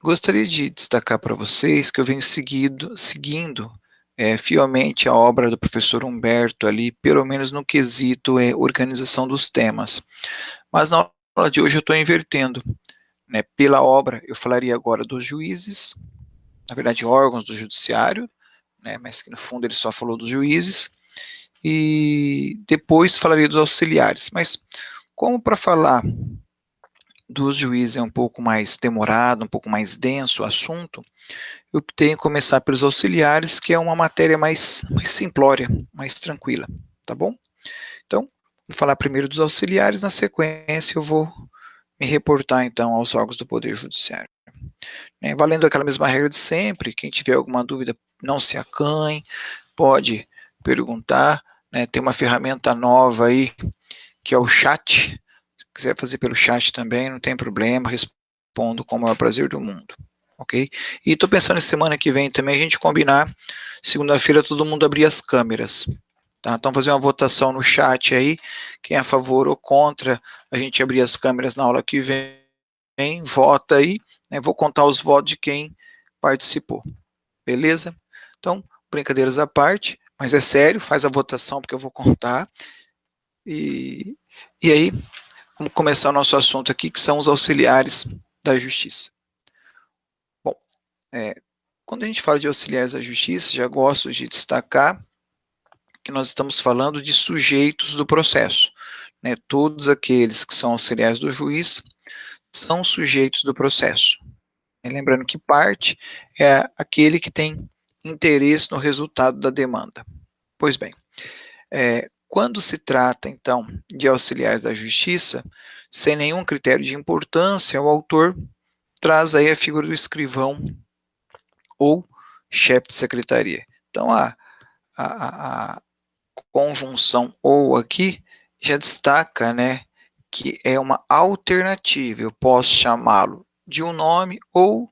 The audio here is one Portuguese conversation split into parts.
Gostaria de destacar para vocês que eu venho seguindo fielmente a obra do professor Humberto ali, pelo menos no quesito organização dos temas. Mas na aula de hoje eu estou invertendo, né? Pela obra, eu falaria agora dos juízes, na verdade órgãos do judiciário, né? Mas que no fundo ele só falou dos juízes, e depois falaria dos auxiliares. Mas como para falar dos juízes é um pouco mais demorado, um pouco mais denso o assunto, eu optei em começar pelos auxiliares, que é uma matéria mais simplória, mais tranquila, tá bom? Então, vou falar primeiro dos auxiliares, na sequência eu vou me reportar então aos órgãos do Poder Judiciário. Valendo aquela mesma regra de sempre, quem tiver alguma dúvida, não se acanhe, pode perguntar, né? Tem uma ferramenta nova aí, que é o chat, se quiser fazer pelo chat também, não tem problema, respondo com o maior prazer do mundo. Ok? E estou pensando em semana que vem também a gente combinar, segunda-feira todo mundo abrir as câmeras. Tá? Então fazer uma votação no chat aí, quem é a favor ou contra a gente abrir as câmeras na aula que vem, vota aí, né? Vou contar os votos de quem participou. Beleza? Então, brincadeiras à parte, mas é sério, faz a votação porque eu vou contar. E aí, vamos começar o nosso assunto aqui, que são os auxiliares da justiça. Bom, quando a gente fala de auxiliares da justiça, já gosto de destacar que nós estamos falando de sujeitos do processo, né? Todos aqueles que são auxiliares do juiz são sujeitos do processo. E lembrando que parte é aquele que tem interesse no resultado da demanda. Pois bem, quando se trata, então, de auxiliares da justiça, sem nenhum critério de importância, o autor traz aí a figura do escrivão ou chefe de secretaria. Então, a conjunção ou aqui já destaca, né, que é uma alternativa. Eu posso chamá-lo de um nome ou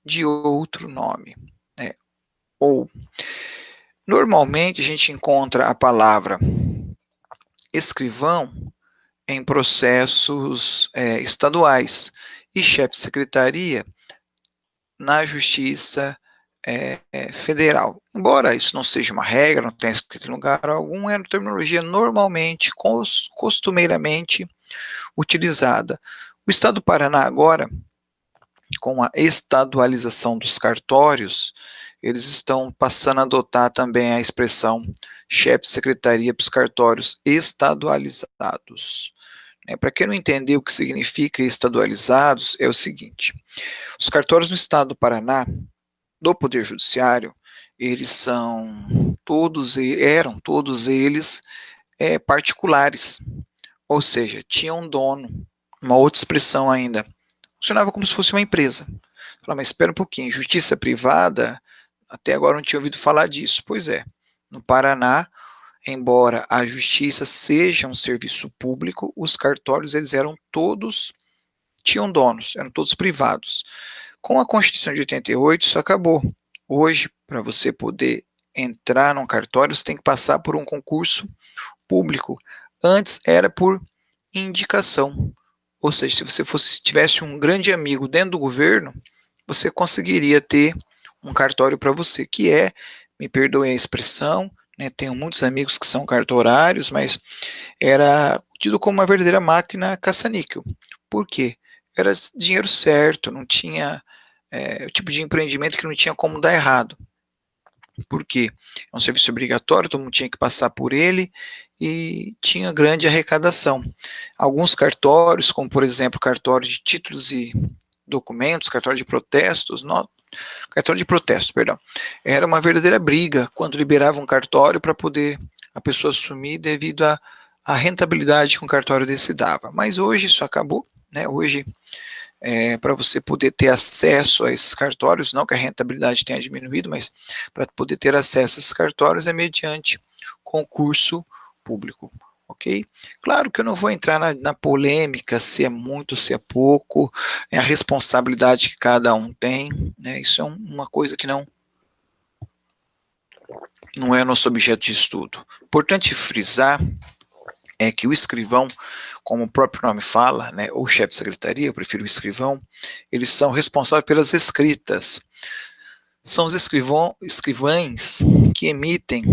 de outro nome, né? Ou normalmente a gente encontra a palavra escrivão em processos estaduais e chefe de secretaria na justiça federal. Embora isso não seja uma regra, não tenha escrito em lugar algum, é uma terminologia normalmente, costumeiramente utilizada. O Estado do Paraná agora, com a estadualização dos cartórios, eles estão passando a adotar também a expressão chefe de secretaria para os cartórios estadualizados. Para quem não entendeu o que significa estadualizados, é o seguinte: os cartórios do Estado do Paraná, do Poder Judiciário, eles eram todos eles particulares, ou seja, tinham um dono. Uma outra expressão ainda, funcionava como se fosse uma empresa. Fala, mas espera um pouquinho, justiça privada, até agora não tinha ouvido falar disso. Pois é, no Paraná, embora a justiça seja um serviço público, os cartórios eles tinham donos, eram todos privados. Com a Constituição de 88, isso acabou. Hoje, para você poder entrar num cartório, você tem que passar por um concurso público. Antes era por indicação. Ou seja, se você tivesse um grande amigo dentro do governo, você conseguiria ter um cartório para você, que me perdoe a expressão, né, tenho muitos amigos que são cartorários, mas era tido como uma verdadeira máquina caça-níquel. Por quê? Era dinheiro certo, não tinha o tipo de empreendimento que não tinha como dar errado. Por quê? É um serviço obrigatório, todo mundo tinha que passar por ele e tinha grande arrecadação. Alguns cartórios, como por exemplo cartório de títulos e documentos, cartório de protestos, cartório de protesto, perdão, era uma verdadeira briga quando liberava um cartório para poder a pessoa assumir devido à rentabilidade que um cartório desse dava. Mas hoje isso acabou, né? Hoje para você poder ter acesso a esses cartórios, não que a rentabilidade tenha diminuído, mas para poder ter acesso a esses cartórios é mediante concurso público, ok? Claro que eu não vou entrar na polêmica se é muito, se é pouco, a responsabilidade que cada um tem, né? Isso é uma coisa que não é nosso objeto de estudo. Importante frisar é que o escrivão, como o próprio nome fala, né, ou chefe de secretaria, eu prefiro o escrivão, eles são responsáveis pelas escritas. São os escrivães que emitem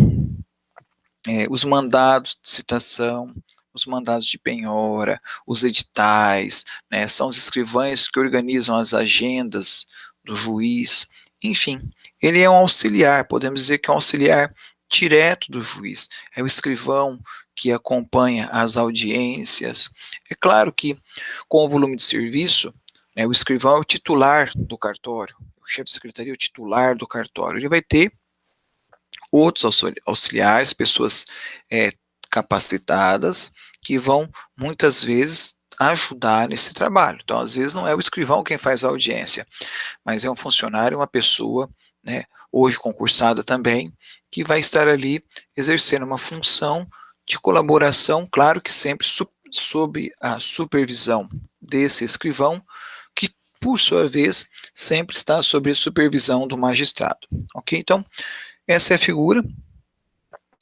os mandados de citação, os mandados de penhora, os editais, né, são os escrivães que organizam as agendas do juiz, enfim, ele é um auxiliar, podemos dizer que é um auxiliar direto do juiz, é o escrivão que acompanha as audiências. É claro que, com o volume de serviço, né, o escrivão é o titular do cartório, o chefe de secretaria é o titular do cartório, ele vai ter outros auxiliares, pessoas capacitadas, que vão muitas vezes ajudar nesse trabalho. Então, às vezes, não é o escrivão quem faz a audiência, mas é um funcionário, uma pessoa, né, hoje concursada também, que vai estar ali exercendo uma função de colaboração, claro que sempre sob a supervisão desse escrivão, que, por sua vez, sempre está sob a supervisão do magistrado. Ok? Então, essa é a figura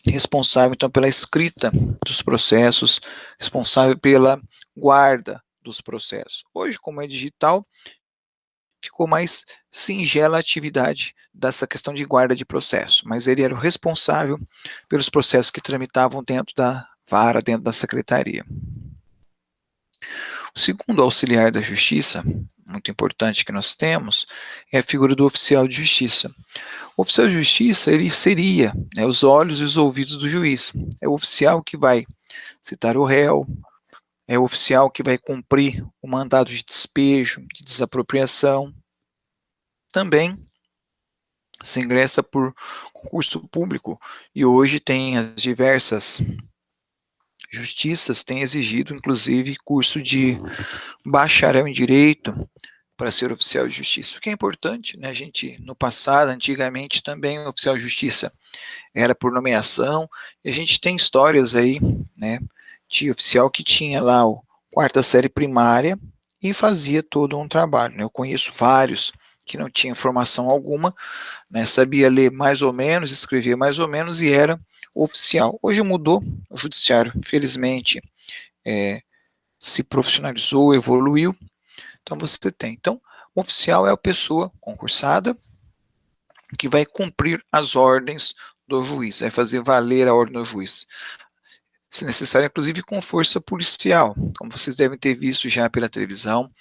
responsável, então, pela escrita dos processos, responsável pela guarda dos processos. Hoje, como é digital, ficou mais singela a atividade dessa questão de guarda de processo, mas ele era o responsável pelos processos que tramitavam dentro da vara, dentro da secretaria. O segundo auxiliar da justiça, muito importante que nós temos, é a figura do oficial de justiça. O oficial de justiça, ele seria, né, os olhos e os ouvidos do juiz. É o oficial que vai citar o réu, é o oficial que vai cumprir o mandado de despejo, de desapropriação. Também se ingressa por concurso público e hoje tem as diversas justiças têm exigido, inclusive, curso de bacharel em direito para ser oficial de justiça, o que é importante, né? A gente, no passado, antigamente, também o oficial de justiça era por nomeação, e a gente tem histórias aí, né, de oficial que tinha lá o quarta série primária e fazia todo um trabalho, né? Eu conheço vários que não tinham formação alguma, né, sabia ler mais ou menos, escrevia mais ou menos e era oficial. Hoje mudou, o judiciário, felizmente, se profissionalizou, evoluiu, então você tem. Então, o oficial é a pessoa concursada que vai cumprir as ordens do juiz, vai fazer valer a ordem do juiz. Se necessário, inclusive com força policial, como vocês devem ter visto já pela televisão,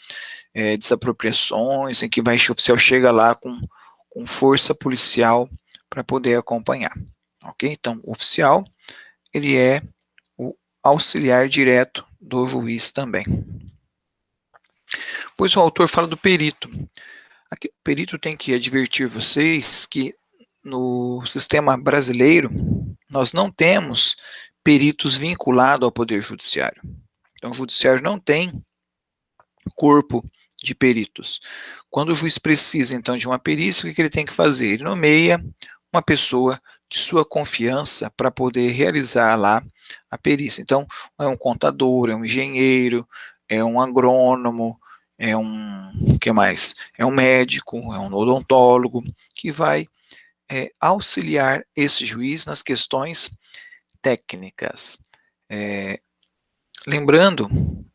desapropriações, em que o oficial chega lá com força policial para poder acompanhar. Ok? Então, o oficial, ele é o auxiliar direto do juiz também. Pois o autor fala do perito. Aqui, o perito tem que advertir vocês que no sistema brasileiro nós não temos peritos vinculados ao Poder Judiciário. Então, o Judiciário não tem corpo de peritos. Quando o juiz precisa, então, de uma perícia, o que ele tem que fazer? Ele nomeia uma pessoa de sua confiança para poder realizar lá a perícia. Então, é um contador, é um engenheiro, é um agrônomo, é um, que mais? É um médico, é um odontólogo, que vai auxiliar esse juiz nas questões técnicas. Lembrando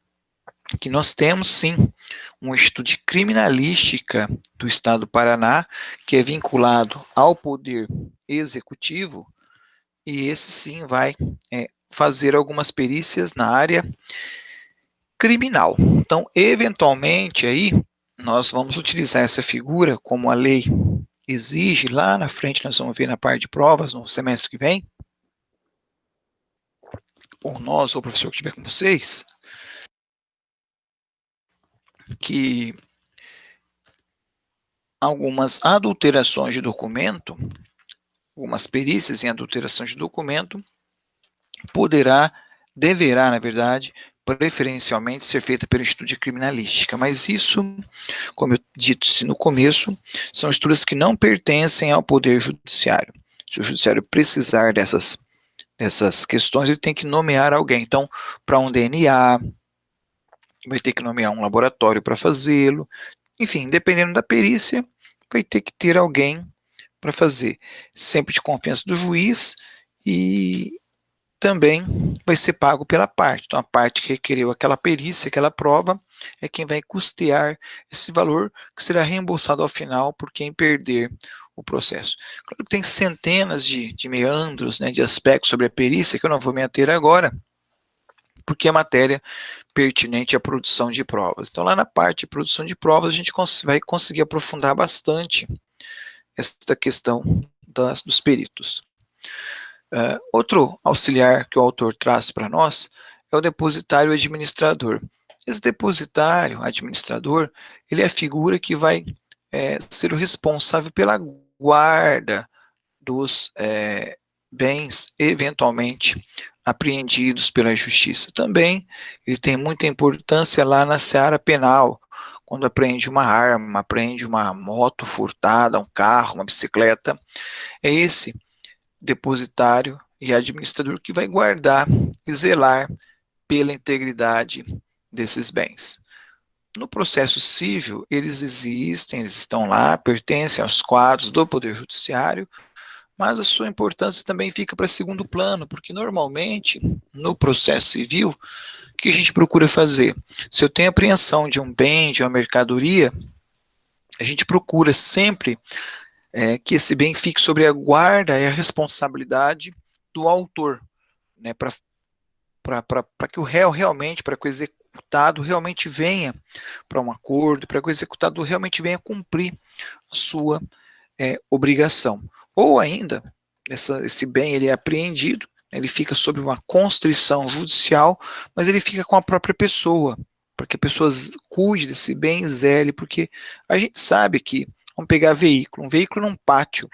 que nós temos, sim, um Instituto de Criminalística do Estado do Paraná, que é vinculado ao Poder Executivo, e esse, sim, vai fazer algumas perícias na área criminal. Então, eventualmente, aí, nós vamos utilizar essa figura, como a lei exige, lá na frente nós vamos ver na parte de provas, no semestre que vem, ou nós, ou o professor que estiver com vocês, que algumas adulterações de documento, algumas perícias em adulteração de documento, deverá, na verdade, preferencialmente ser feita pelo Instituto de Criminalística, mas isso, como eu disse no começo, são estudos que não pertencem ao Poder Judiciário. Se o Judiciário precisar dessas questões, ele tem que nomear alguém. Então, para um DNA, vai ter que nomear um laboratório para fazê-lo. Enfim, dependendo da perícia, vai ter que ter alguém para fazer. Sempre de confiança do juiz e também vai ser pago pela parte. Então, a parte que requereu aquela perícia, aquela prova, é quem vai custear esse valor que será reembolsado ao final por quem perder o processo. Claro que tem centenas de meandros, né, de aspectos sobre a perícia que eu não vou me ater agora, porque é matéria pertinente à produção de provas. Então, lá na parte de produção de provas, a gente vai conseguir aprofundar bastante esta questão dos peritos. Outro auxiliar que o autor traz para nós é o depositário administrador. Esse depositário administrador, ele é a figura que vai ser o responsável pela guarda dos bens eventualmente apreendidos pela justiça. Também ele tem muita importância lá na seara penal, quando apreende uma arma, apreende uma moto furtada, um carro, uma bicicleta. É esse depositário e administrador que vai guardar e zelar pela integridade desses bens. No processo civil, eles existem, eles estão lá, pertencem aos quadros do Poder Judiciário, mas a sua importância também fica para segundo plano, porque normalmente, no processo civil, o que a gente procura fazer? Se eu tenho apreensão de um bem, de uma mercadoria, a gente procura sempre que esse bem fique sobre a guarda e a responsabilidade do autor, né, para que o réu realmente, para que o executado realmente venha para um acordo, para que o executado realmente venha cumprir a sua obrigação. Ou ainda, esse bem ele é apreendido, ele fica sob uma constrição judicial, mas ele fica com a própria pessoa, para que a pessoa cuide desse bem, zele, porque a gente sabe que, vamos pegar um veículo num pátio,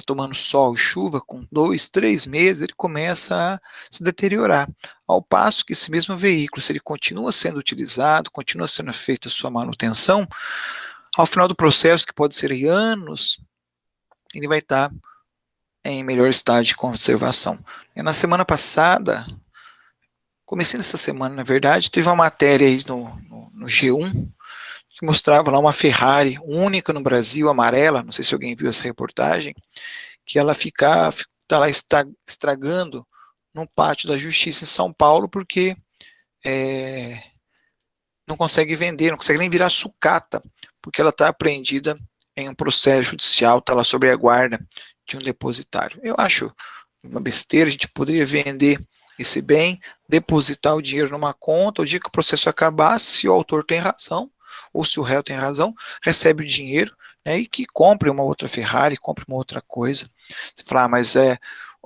tomando sol e chuva, com 2, 3 meses, ele começa a se deteriorar. Ao passo que esse mesmo veículo, se ele continua sendo utilizado, continua sendo feita a sua manutenção, ao final do processo, que pode ser em anos, ele vai estar em melhor estado de conservação. E na semana passada, comecei nessa semana, na verdade, teve uma matéria aí no G1, que mostrava lá uma Ferrari única no Brasil, amarela, não sei se alguém viu essa reportagem, que ela está lá estragando no pátio da Justiça em São Paulo, porque não consegue vender, não consegue nem virar sucata, porque ela está apreendida em um processo judicial, está lá sob a guarda de um depositário. Eu acho uma besteira, a gente poderia vender esse bem, depositar o dinheiro numa conta, o dia que o processo acabar, se o autor tem razão, ou se o réu tem razão, recebe o dinheiro, né, e que compre uma outra Ferrari, compre uma outra coisa. Você fala, mas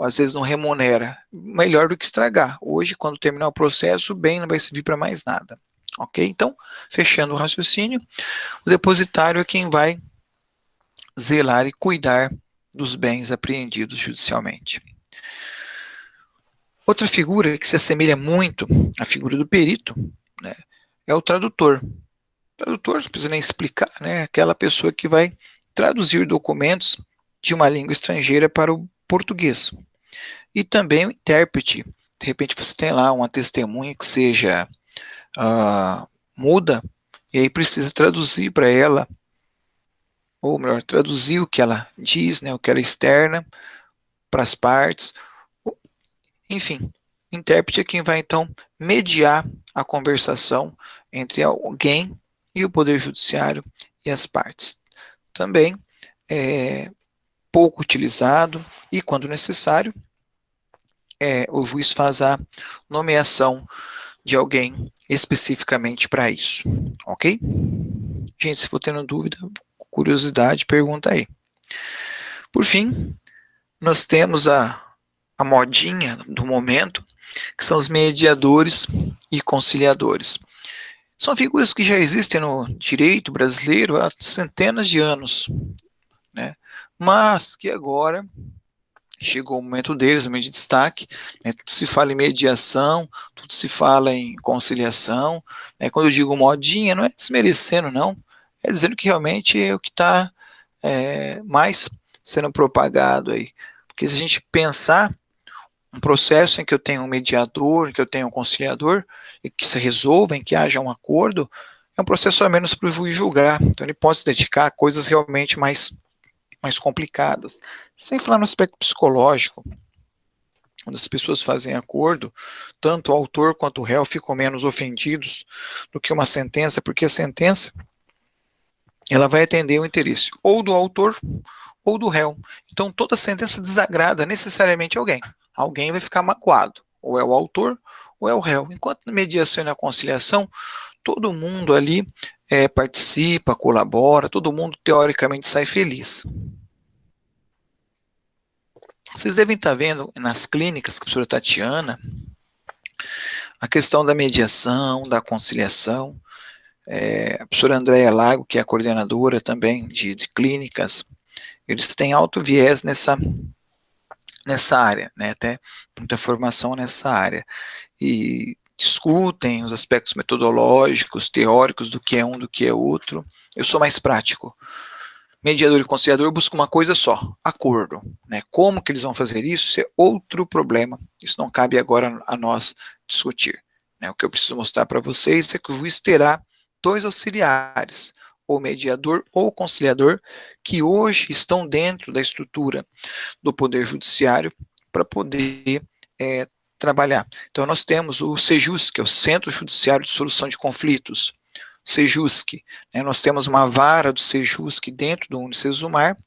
às vezes não remunera. Melhor do que estragar. Hoje, quando terminar o processo, o bem não vai servir para mais nada. Ok? Então, fechando o raciocínio, o depositário é quem vai zelar e cuidar dos bens apreendidos judicialmente. Outra figura que se assemelha muito à figura do perito, né, é o tradutor. O tradutor, não precisa nem explicar, né, aquela pessoa que vai traduzir documentos de uma língua estrangeira para o português. E também o intérprete. De repente você tem lá uma testemunha que seja muda, e aí precisa traduzir para ela, ou melhor, traduzir o que ela diz, né, o que ela externa para as partes. Enfim, o intérprete é quem vai então mediar a conversação entre alguém e o Poder Judiciário e as partes. Também é pouco utilizado e, quando necessário, o juiz faz a nomeação de alguém especificamente para isso, ok? Gente, se for tendo dúvida, curiosidade, pergunta aí. Por fim, nós temos a modinha do momento, que são os mediadores e conciliadores. São figuras que já existem no direito brasileiro há centenas de anos, né? Mas que agora chegou o momento deles, o momento de destaque, né? Tudo se fala em mediação, tudo se fala em conciliação, né? Quando eu digo modinha, não é desmerecendo, não, é dizendo que realmente é o que está mais sendo propagado aí, porque se a gente pensar um processo em que eu tenho um mediador, em que eu tenho um conciliador, e que se resolva, em que haja um acordo, é um processo a menos para o juiz julgar, então ele pode se dedicar a coisas realmente mais complicadas. Sem falar no aspecto psicológico, quando as pessoas fazem acordo, tanto o autor quanto o réu ficam menos ofendidos do que uma sentença, porque a sentença ela vai atender o interesse ou do autor ou do réu. Então, toda sentença desagrada necessariamente alguém. Alguém vai ficar magoado, ou é o autor ou é o réu. Enquanto na mediação e na conciliação, todo mundo ali participa, colabora, todo mundo teoricamente sai feliz. Vocês devem estar vendo nas clínicas com a professora Tatiana a questão da mediação, da conciliação. A professora Andréa Lago, que é a coordenadora também de clínicas, eles têm alto viés nessa área, né? Até muita formação nessa área. E discutem os aspectos metodológicos, teóricos do que é um, do que é outro. Eu sou mais prático. Mediador e conciliador buscam uma coisa só, acordo. Né? Como que eles vão fazer isso? Isso é outro problema. Isso não cabe agora a nós discutir. Né? O que eu preciso mostrar para vocês é que o juiz terá dois auxiliares, ou mediador ou conciliador, que hoje estão dentro da estrutura do Poder Judiciário para poder trabalhar. Então, nós temos o CEJUSC, que é o Centro Judiciário de Solução de Conflitos, CEJUSC, né, nós temos uma vara do CEJUSC dentro do Unicesumar,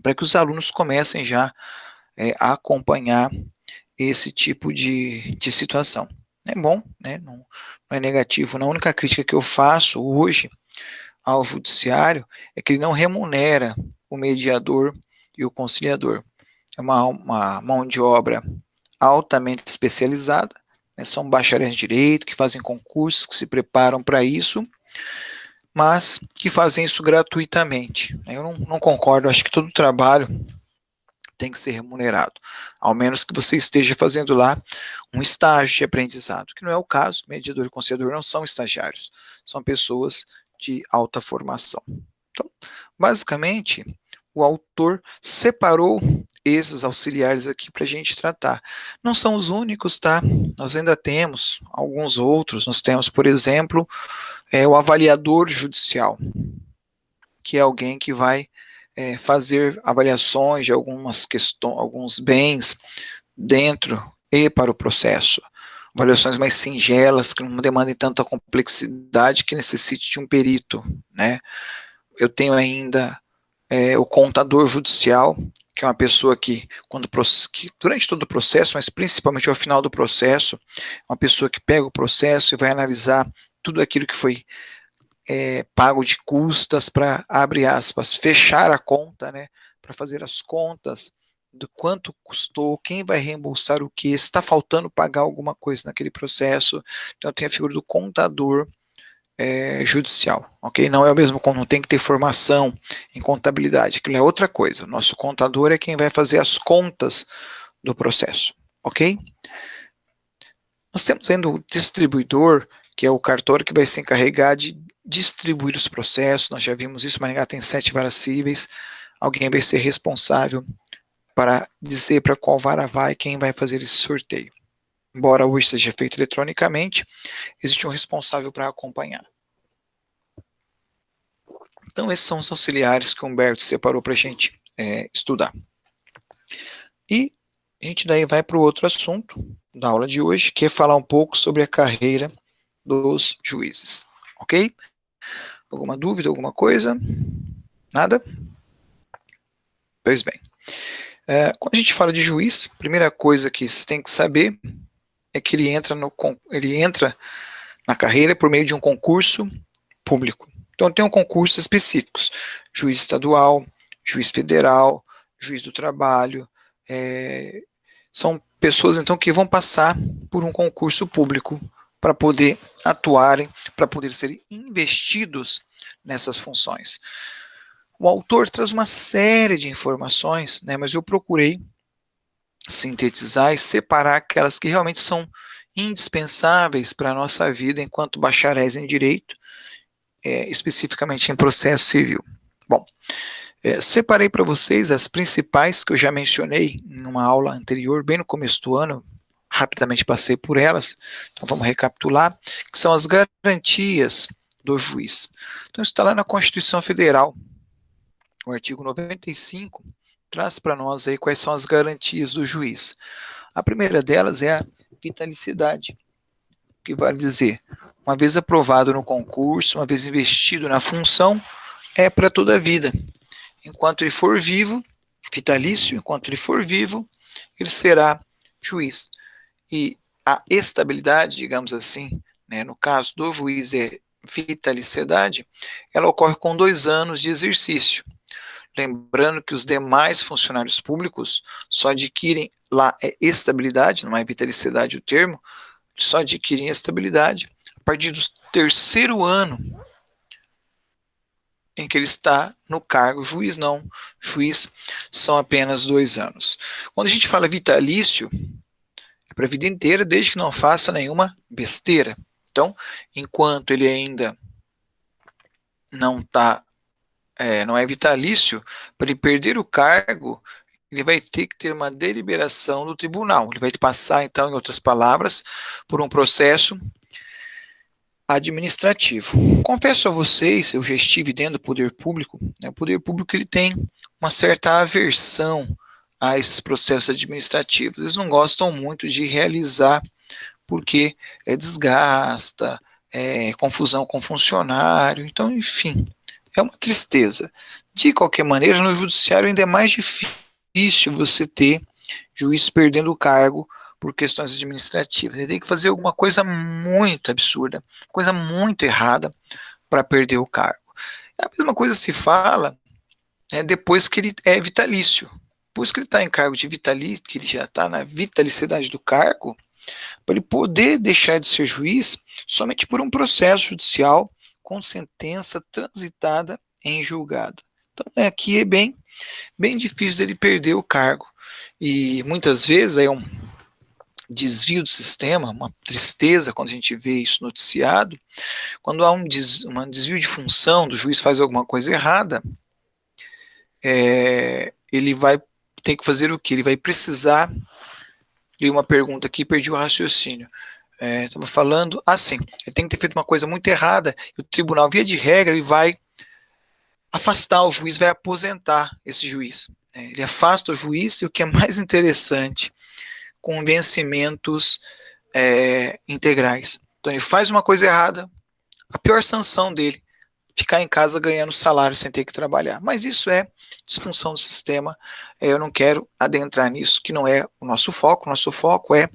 para que os alunos comecem já a acompanhar esse tipo de situação. É bom, né, não é negativo. A única crítica que eu faço hoje ao judiciário é que ele não remunera o mediador e o conciliador. É uma mão de obra altamente especializada, né, são bacharéis de direito, que fazem concursos, que se preparam para isso, mas que fazem isso gratuitamente. Eu não concordo, acho que todo trabalho tem que ser remunerado, ao menos que você esteja fazendo lá um estágio de aprendizado, que não é o caso. Mediador e conciliador não são estagiários, são pessoas de alta formação. Então, basicamente, o autor separou esses auxiliares aqui para a gente tratar. Não são os únicos, tá? Nós ainda temos alguns outros. Nós temos, por exemplo, o avaliador judicial, que é alguém que vai fazer avaliações de algumas questões, alguns bens dentro e para o processo. Avaliações mais singelas, que não demandem tanta complexidade, que necessite de um perito, né? Eu tenho ainda o contador judicial, que é uma pessoa que durante todo o processo, mas principalmente ao final do processo, uma pessoa que pega o processo e vai analisar tudo aquilo que foi pago de custas para, abre aspas, fechar a conta, né, para fazer as contas do quanto custou, quem vai reembolsar o que, se está faltando pagar alguma coisa naquele processo. Então tem a figura do contador judicial, ok? Não é o mesmo, não tem que ter formação em contabilidade, aquilo é outra coisa. O nosso contador é quem vai fazer as contas do processo, ok? Nós temos ainda o distribuidor, que é o cartório que vai se encarregar de distribuir os processos. Nós já vimos isso, Maringá tem 7 varas cíveis, alguém vai ser responsável para dizer para qual vara vai, quem vai fazer esse sorteio. Embora hoje seja feito eletronicamente, existe um responsável para acompanhar. Então, esses são os auxiliares que o Humberto separou para a gente estudar. E a gente daí vai para o outro assunto da aula de hoje, que é falar um pouco sobre a carreira dos juízes. Ok? Alguma dúvida, alguma coisa? Nada? Pois bem. Quando a gente fala de juiz, a primeira coisa que vocês têm que saber é que ele entra na carreira por meio de um concurso público. Então, tem concursos específicos: juiz estadual, juiz federal, juiz do trabalho. São pessoas, então, que vão passar por um concurso público para poder atuarem, para poder serem investidos nessas funções. O autor traz uma série de informações, né, mas eu procurei sintetizar e separar aquelas que realmente são indispensáveis para a nossa vida enquanto bacharéis em direito, especificamente em processo civil. Bom, separei para vocês as principais que eu já mencionei em uma aula anterior, bem no começo do ano, rapidamente passei por elas, então vamos recapitular, que são as garantias do juiz. Então isso está lá na Constituição Federal, o artigo 95, traz para nós aí quais são as garantias do juiz. A primeira delas é a vitalicidade, que vale dizer, uma vez aprovado no concurso, uma vez investido na função, é para toda a vida. Enquanto ele for vivo, vitalício, enquanto ele for vivo, ele será juiz. E a estabilidade, digamos assim, né, no caso do juiz é vitaliciedade, ela ocorre com 2 anos de exercício. Lembrando que os demais funcionários públicos só adquirem lá estabilidade, não é vitaliciedade o termo, só adquirem estabilidade a partir do terceiro ano em que ele está no cargo. Juiz não, juiz são apenas 2 anos. Quando a gente fala vitalício, é para a vida inteira, desde que não faça nenhuma besteira. Então, enquanto ele ainda não está, não é vitalício, para ele perder o cargo, ele vai ter que ter uma deliberação do tribunal. Ele vai passar, então, em outras palavras, por um processo administrativo. Confesso a vocês, eu já estive dentro do poder público, né, o poder público ele tem uma certa aversão a esses processos administrativos. Eles não gostam muito de realizar porque desgasta, confusão com funcionário, então, enfim, é uma tristeza. De qualquer maneira, no judiciário ainda é mais difícil você ter juiz perdendo o cargo por questões administrativas. Ele tem que fazer alguma coisa muito absurda, coisa muito errada para perder o cargo. A mesma coisa se fala depois que ele é vitalício. Depois que ele está em cargo de vitalício, que ele já está na vitalicidade do cargo, para ele poder deixar de ser juiz somente por um processo judicial com sentença transitada em julgado. Então, aqui é bem difícil dele perder o cargo. E muitas vezes é um desvio do sistema, uma tristeza quando a gente vê isso noticiado. Quando há um desvio de função, do juiz faz alguma coisa errada, ele vai ter que fazer o quê? Ele vai precisar. Li uma pergunta aqui, perdi o raciocínio. Estava falando assim, ele tem que ter feito uma coisa muito errada, e o tribunal, via de regra, ele vai afastar o juiz, vai aposentar esse juiz. Ele afasta o juiz, e o que é mais interessante, com vencimentos integrais. Então ele faz uma coisa errada, a pior sanção dele, ficar em casa ganhando salário sem ter que trabalhar. Mas isso é disfunção do sistema, eu não quero adentrar nisso, que não é o nosso foco é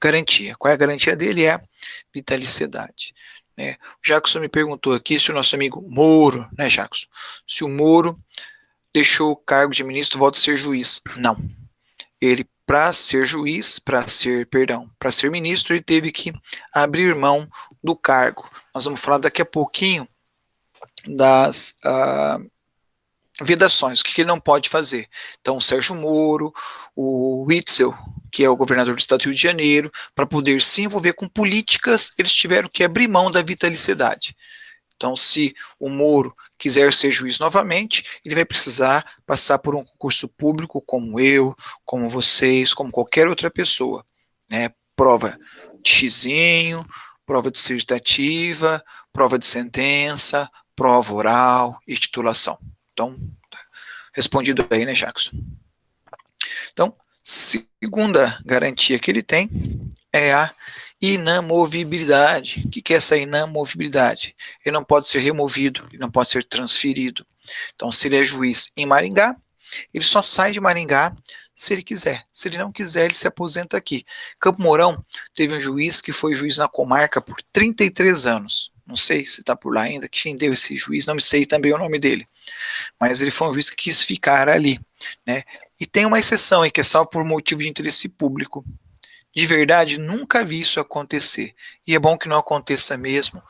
garantia. Qual é a garantia dele? É a vitaliciedade. O Jackson me perguntou aqui se o nosso amigo Moro, né, Jackson, se o Moro deixou o cargo de ministro, volta a ser juiz. Não. Ele, para ser juiz, para ser ministro, ele teve que abrir mão do cargo. Nós vamos falar daqui a pouquinho das vedações, o que ele não pode fazer. Então, o Sérgio Moro, o Witzel, que é o governador do estado do Rio de Janeiro, para poder se envolver com políticas, eles tiveram que abrir mão da vitaliciedade. Então, se o Moro quiser ser juiz novamente, ele vai precisar passar por um concurso público, como eu, como vocês, como qualquer outra pessoa. Prova de xizinho, prova dissertativa, prova de sentença, prova oral e titulação. Então, respondido aí, né, Jackson? Então, segunda garantia que ele tem é a inamovibilidade. O que é essa inamovibilidade? Ele não pode ser removido, ele não pode ser transferido. Então, se ele é juiz em Maringá, ele só sai de Maringá se ele quiser. Se ele não quiser, ele se aposenta aqui. Campo Mourão teve um juiz que foi juiz na comarca por 33 anos. Não sei se está por lá ainda, que fim deu esse juiz, não me sei também o nome dele. Mas ele foi um juiz que quis ficar ali, né? E tem uma exceção aí, que é salvo por motivo de interesse público. De verdade, nunca vi isso acontecer. E é bom que não aconteça mesmo.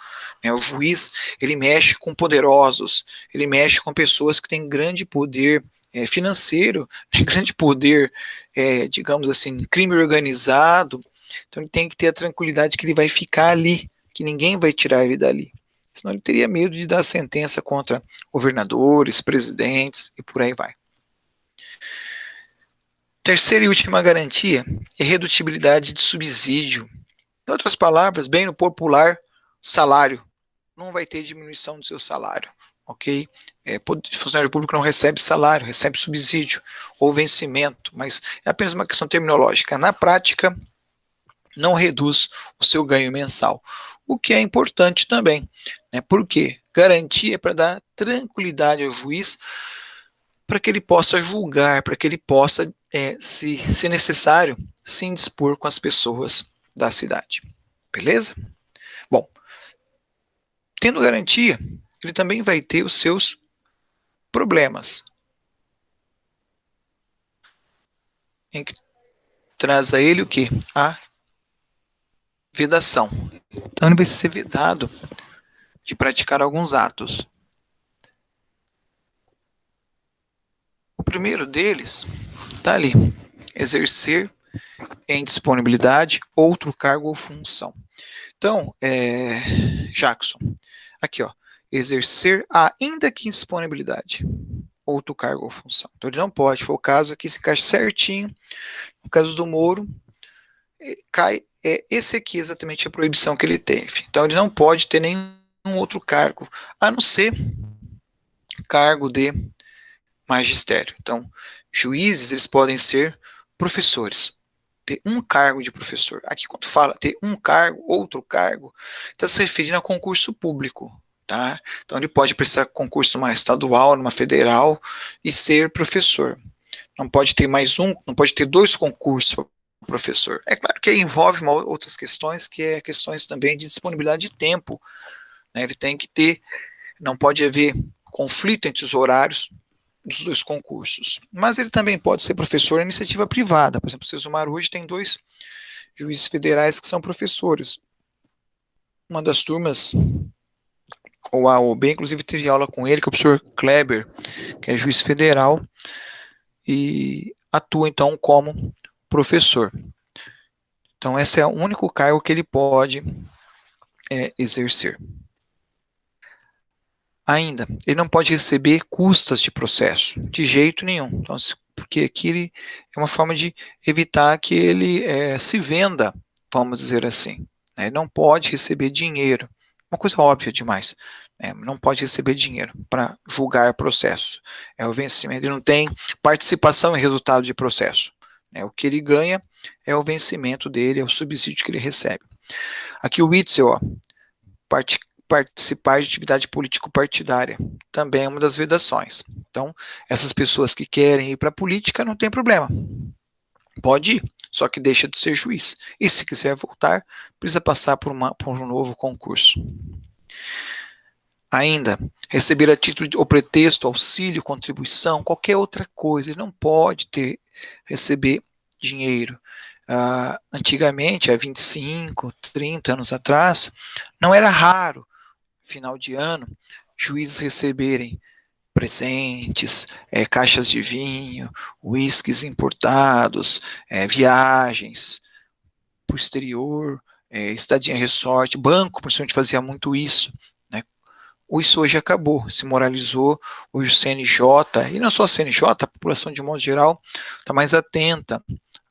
O juiz, ele mexe com poderosos, ele mexe com pessoas que têm grande poder financeiro, grande poder, digamos assim, crime organizado. Então ele tem que ter a tranquilidade que ele vai ficar ali, que ninguém vai tirar ele dali. Senão ele teria medo de dar sentença contra governadores, presidentes e por aí vai. Terceira e última garantia é redutibilidade de subsídio. Em outras palavras, bem no popular, salário. Não vai ter diminuição do seu salário, ok? funcionário público não recebe salário, recebe subsídio ou vencimento, mas é apenas uma questão terminológica. Na prática, não reduz o seu ganho mensal, o que é importante também, né? Por quê? Garantia é para dar tranquilidade ao juiz, para que ele possa julgar, para que ele possa, se necessário, se indispor com as pessoas da cidade. Beleza? Bom, tendo garantia, ele também vai ter os seus problemas, em que traz a ele o quê? A vedação. Então ele vai ser vedado de praticar alguns atos. O primeiro deles está ali, exercer em disponibilidade outro cargo ou função. Então, Jackson, aqui ó, exercer ainda que disponibilidade outro cargo ou função. Então ele não pode, foi o caso aqui, se encaixa certinho. No caso do Moro, cai esse aqui exatamente a proibição que ele teve. Então ele não pode ter nenhum outro cargo, a não ser cargo de magistério. Então, juízes, eles podem ser professores, ter um cargo de professor. Aqui quando fala ter um cargo, outro cargo, está se referindo a concurso público, tá? Então ele pode prestar concurso numa estadual, numa federal e ser professor. Não pode ter mais um, não pode ter dois concursos para professor. É claro que envolve outras questões, que é questões também de disponibilidade de tempo, né? Ele tem que ter, não pode haver conflito entre os horários dos dois concursos. Mas ele também pode ser professor em iniciativa privada. Por exemplo, o Cesumar hoje tem 2 juízes federais que são professores. Uma das turmas, ou a OB, inclusive teve aula com ele, que é o professor Kleber, que é juiz federal, e atua então como professor. Então esse é o único cargo que ele pode exercer. Ainda, ele não pode receber custas de processo, de jeito nenhum. Então, porque aqui ele é uma forma de evitar que ele se venda, vamos dizer assim. Né? Ele não pode receber dinheiro, uma coisa óbvia demais. Não pode receber dinheiro para julgar processo. É o vencimento, ele não tem participação em resultado de processo. O que ele ganha é o vencimento dele, é o subsídio que ele recebe. Aqui o Witzel, ó, participar de atividade político-partidária. Também é uma das vedações. Então, essas pessoas que querem ir para a política não tem problema. Pode ir, só que deixa de ser juiz. E se quiser voltar, precisa passar por um novo concurso. Ainda, receber a título ou pretexto, auxílio, contribuição, qualquer outra coisa. Ele não pode receber dinheiro. Antigamente, há 25, 30 anos atrás, não era raro final de ano, juízes receberem presentes, caixas de vinho, uísques importados, viagens para o exterior, estadia em resort, banco, principalmente fazia muito isso, né? Isso hoje acabou, se moralizou, hoje o CNJ, e não só o CNJ, a população de modo geral está mais atenta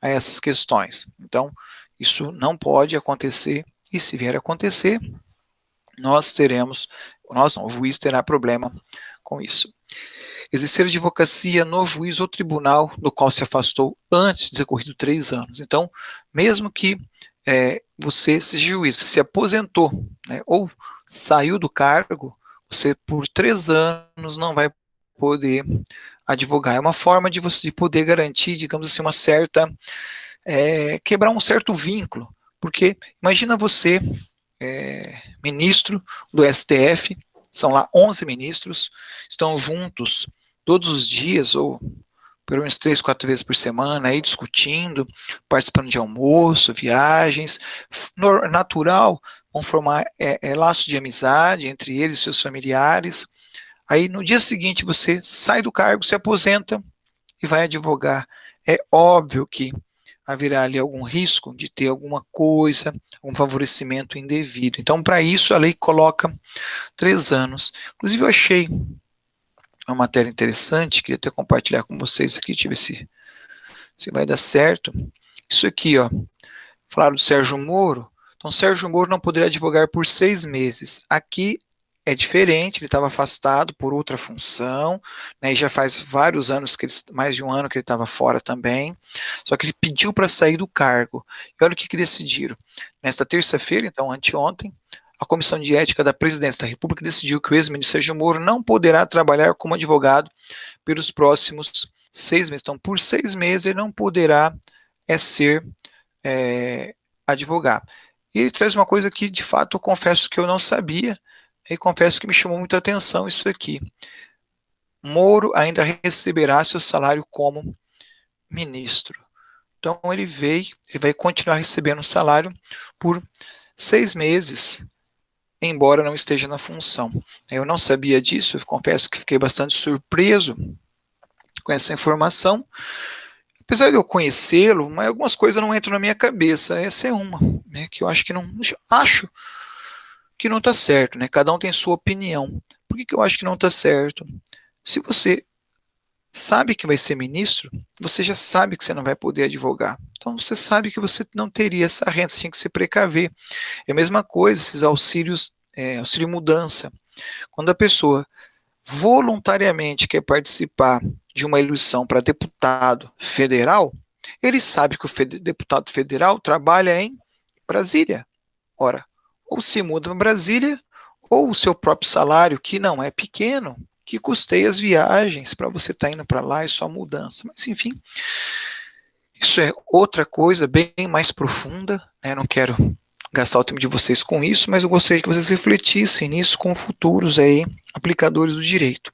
a essas questões. Então, isso não pode acontecer, e se vier a acontecer, o juiz terá problema com isso. Exercer advocacia no juiz ou tribunal do qual se afastou antes de decorrido 3 anos. Então, mesmo que você seja juiz, se aposentou, né, ou saiu do cargo, você por 3 anos não vai poder advogar. É uma forma de você poder garantir, digamos assim, uma certa, quebrar um certo vínculo, porque imagina você, ministro do STF, são lá 11 ministros, estão juntos todos os dias, ou pelo menos 3, 4 vezes por semana, aí discutindo, participando de almoço, viagens, natural, vão formar laços de amizade entre eles e seus familiares. Aí no dia seguinte você sai do cargo, se aposenta e vai advogar. É óbvio que haverá ali algum risco de ter alguma coisa, um favorecimento indevido. Então, para isso, a lei coloca 3 anos. Inclusive, eu achei uma matéria interessante, queria até compartilhar com vocês aqui, deixa eu ver se vai dar certo. Isso aqui, ó, falaram do Sérgio Moro. Então, Sérgio Moro não poderia advogar por 6 meses. Aqui é diferente, ele estava afastado por outra função, né, e já faz vários anos, mais de um ano que ele estava fora também, só que ele pediu para sair do cargo. E olha o que decidiram. Nesta terça-feira, então anteontem, a Comissão de Ética da Presidência da República decidiu que o ex-ministro Sérgio Moro não poderá trabalhar como advogado pelos próximos 6 meses. Então, por 6 meses, ele não poderá ser advogado. E ele traz uma coisa que, de fato, eu confesso que eu não sabia, e confesso que me chamou muita atenção isso aqui. Moro ainda receberá seu salário como ministro. Então, ele vai continuar recebendo salário por 6 meses, embora não esteja na função. Eu não sabia disso, eu confesso que fiquei bastante surpreso com essa informação. Apesar de eu conhecê-lo, mas algumas coisas não entram na minha cabeça. Essa é uma, né, que eu acho que não está certo, né? Cada um tem sua opinião. Por que eu acho que não está certo? Se você sabe que vai ser ministro, você já sabe que você não vai poder advogar. Então você sabe que você não teria essa renda, você tinha que se precaver. É a mesma coisa, esses auxílios, auxílio mudança. Quando a pessoa voluntariamente quer participar de uma eleição para deputado federal, ele sabe que o deputado federal trabalha em Brasília. Ora, ou se muda para Brasília, ou o seu próprio salário, que não é pequeno, que custeia as viagens para você estar indo para lá e sua mudança. Mas, enfim, isso é outra coisa bem mais profunda, né? Não quero gastar o tempo de vocês com isso, mas eu gostaria que vocês refletissem nisso com futuros aí aplicadores do direito.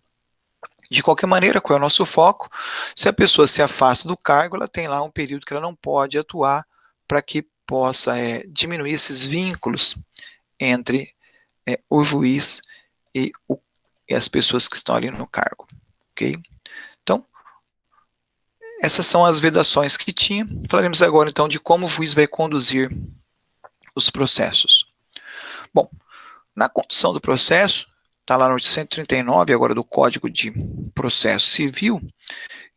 De qualquer maneira, qual é o nosso foco? Se a pessoa se afasta do cargo, ela tem lá um período que ela não pode atuar para que possa diminuir esses vínculos entre o juiz e as pessoas que estão ali no cargo. Ok? Então, essas são as vedações que tinha. Falaremos agora, então, de como o juiz vai conduzir os processos. Bom, na condução do processo, está lá no 139 agora do Código de Processo Civil,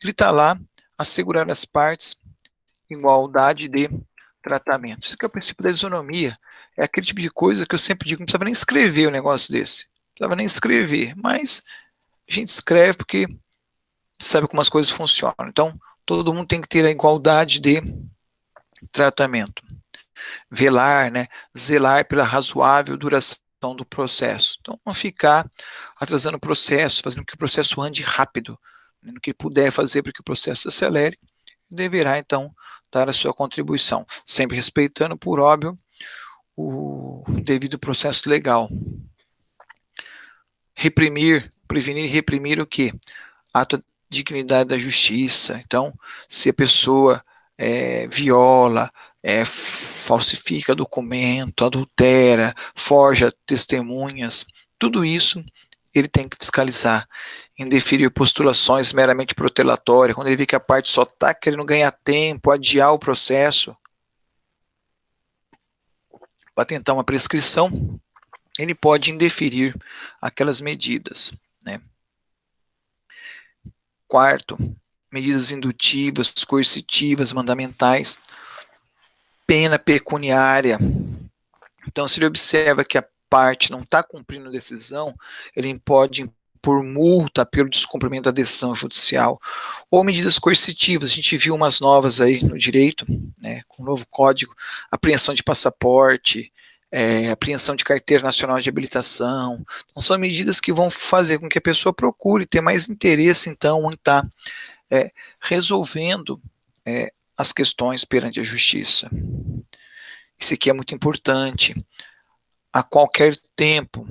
ele está lá assegurar às partes igualdade de tratamento. Isso que é o princípio da isonomia. É aquele tipo de coisa que eu sempre digo, não precisava nem escrever um negócio desse. Não precisava nem escrever, mas a gente escreve porque sabe como as coisas funcionam. Então, todo mundo tem que ter a igualdade de tratamento. Velar, né, zelar pela razoável duração do processo. Então, não ficar atrasando o processo, fazendo com que o processo ande rápido, no que puder fazer para que o processo acelere, deverá, então, dar a sua contribuição, sempre respeitando, por óbvio, o devido processo legal. Reprimir, prevenir e reprimir o quê? Ato de dignidade da justiça. Então, se a pessoa viola, falsifica documento, adultera, forja testemunhas, tudo isso ele tem que fiscalizar, indeferir postulações meramente protelatórias, quando ele vê que a parte só está querendo ganhar tempo, adiar o processo, para tentar uma prescrição, ele pode indeferir aquelas medidas, né? Quarto, medidas indutivas, coercitivas, mandamentais, pena pecuniária. Então, se ele observa que a parte não está cumprindo a decisão, ele pode impor multa pelo descumprimento da decisão judicial, ou medidas coercitivas. A gente viu umas novas aí no direito, né, com o novo código, apreensão de passaporte, apreensão de carteira nacional de habilitação. Então, são medidas que vão fazer com que a pessoa procure ter mais interesse, então, em estar resolvendo as questões perante a justiça. Isso aqui é muito importante. A qualquer tempo,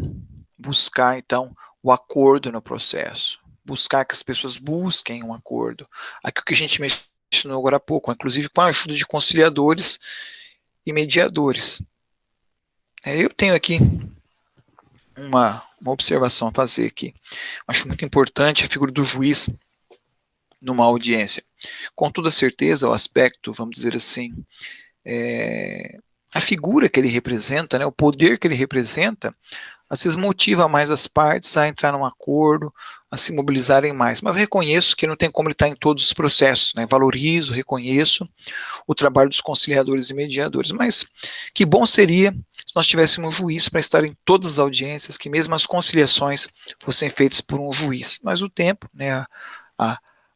buscar, então, o acordo no processo. Buscar que as pessoas busquem um acordo. Aquilo que a gente mencionou agora há pouco, inclusive com a ajuda de conciliadores e mediadores. Eu tenho aqui uma observação a fazer aqui. Acho muito importante a figura do juiz numa audiência. Com toda certeza, o aspecto, vamos dizer assim, a figura que ele representa, né, o poder que ele representa, às vezes motiva mais as partes a entrar num acordo, a se mobilizarem mais. Mas reconheço que não tem como ele estar em todos os processos, né? Valorizo, reconheço o trabalho dos conciliadores e mediadores. Mas que bom seria se nós tivéssemos um juiz para estar em todas as audiências, que mesmo as conciliações fossem feitas por um juiz. Mas o tempo, né,